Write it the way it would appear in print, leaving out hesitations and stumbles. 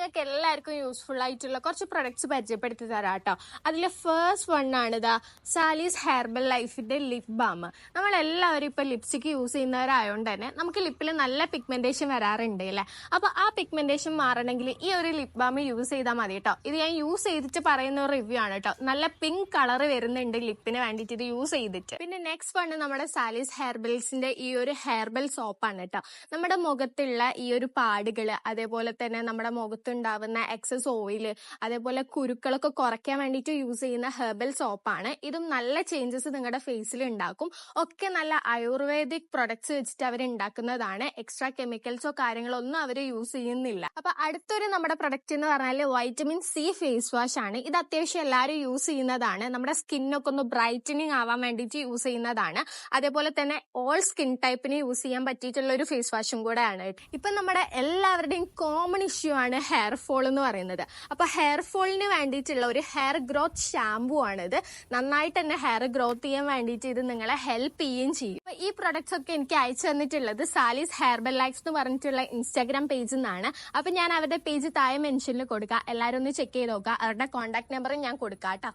നിങ്ങൾക്ക് എല്ലാവർക്കും യൂസ്ഫുൾ ആയിട്ടുള്ള കുറച്ച് പ്രൊഡക്ട്സ് പരിചയപ്പെടുത്തി തരാം കേട്ടോ. അതിൽ ഫസ്റ്റ് വൺ ആണ് ഇതാ സാലീസ് ഹെർബൽ ലൈഫിന്റെ ലിപ് ബാം. നമ്മളെല്ലാവരും ഇപ്പൊ ലിപ്സ്റ്റിക് യൂസ് ചെയ്യുന്നവരായതുകൊണ്ട് തന്നെ നമുക്ക് ലിപ്പിൽ നല്ല പിഗ്മെന്റേഷൻ വരാറുണ്ട് അല്ലേ. അപ്പൊ ആ പിഗ്മെന്റേഷൻ മാറണമെങ്കിൽ ഈ ഒരു ലിപ് ബാം യൂസ് ചെയ്താൽ മതി കേട്ടോ. ഇത് ഞാൻ യൂസ് ചെയ്തിട്ട് പറയുന്ന ഒരു റിവ്യൂ ആണ് കേട്ടോ. നല്ല പിങ്ക് കളർ വരുന്നുണ്ട് ലിപ്പിന് വേണ്ടിയിട്ട് ഇത് യൂസ് ചെയ്തിട്ട്. പിന്നെ നെക്സ്റ്റ് വൺ നമ്മുടെ സാലീസ് ഹെർബൽസിന്റെ ഈ ഒരു ഹെർബൽ സോപ്പാണ് കേട്ടോ. നമ്മുടെ മുഖത്തുള്ള ഈ ഒരു പാടുകള്, അതേപോലെ തന്നെ നമ്മുടെ മുഖത്തുണ്ടാവുന്ന എക്സസ് ഓയില്, അതേപോലെ കുരുക്കളൊക്കെ കുറയ്ക്കാൻ വേണ്ടിയിട്ട് യൂസ് ചെയ്യുന്ന ഹെർബൽ സോപ്പാണ്. ഇതും നല്ല ചേഞ്ചസ് നിങ്ങളുടെ ഫേസിൽ ഉണ്ടാക്കും. ഒക്കെ നല്ല ആയുർവേദിക് പ്രൊഡക്ട്സ് വെച്ചിട്ട് അവർ ഉണ്ടാക്കുന്നതാണ്. എക്സ്ട്രാ കെമിക്കൽസോ കാര്യങ്ങളോ ഒന്നും അവർ യൂസ് ചെയ്യുന്നില്ല. അപ്പൊ അടുത്തൊരു നമ്മുടെ പ്രൊഡക്റ്റ് എന്ന് പറഞ്ഞാൽ വൈറ്റമിൻ സി ഫേസ് വാഷ് ആണ്. ഇത് അത്യാവശ്യം എല്ലാവരും യൂസ് ചെയ്യുന്നതാണ്. നമ്മുടെ സ്കിന്നൊക്കെ ഒന്ന് ബ്രൈറ്റനിങ് ആവാൻ വേണ്ടിയിട്ട് യൂസ് ചെയ്യുന്നതാണ്. അതേപോലെ തന്നെ ഓൾ സ്കിൻ ടൈപ്പിന് യൂസ് ചെയ്യാൻ പറ്റിയിട്ടുള്ള ഒരു ഫേസ് വാഷും കൂടെ ആണ്. ഇപ്പൊ നമ്മുടെ എല്ലാവരുടെയും കോമൺ ഇഷ്യൂ ആണ് ഹെയർ ഫോൾ എന്ന് പറയുന്നത്. അപ്പൊ ഹെയർ ഫോളിന് വേണ്ടിയിട്ടുള്ള ഒരു ഹെയർ ഗ്രോത്ത് ഷാമ്പു ആണിത്. നന്നായിട്ട് തന്നെ ഹെയർ ഗ്രോത്ത് ചെയ്യാൻ വേണ്ടിയിട്ട് ഇത് നിങ്ങളെ ഹെൽപ്പ് ചെയ്യുകയും ചെയ്യും. അപ്പൊ ഈ പ്രൊഡക്ട്സ് ഒക്കെ എനിക്ക് അയച്ചു തന്നിട്ടുള്ളത് സാലീസ് ഹെർബൽ ലൈഫ്സ് എന്ന് പറഞ്ഞിട്ടുള്ള ഇൻസ്റ്റാഗ്രാം പേജിൽ നിന്നാണ്. അപ്പൊ ഞാൻ അവരുടെ പേജ് താഴെ മെൻഷനിൽ കൊടുക്കാം. എല്ലാവരും ഒന്ന് ചെക്ക് ചെയ്ത് നോക്കുക. അവരുടെ കോൺടാക്ട് നമ്പറും ഞാൻ കൊടുക്കാം കേട്ടോ.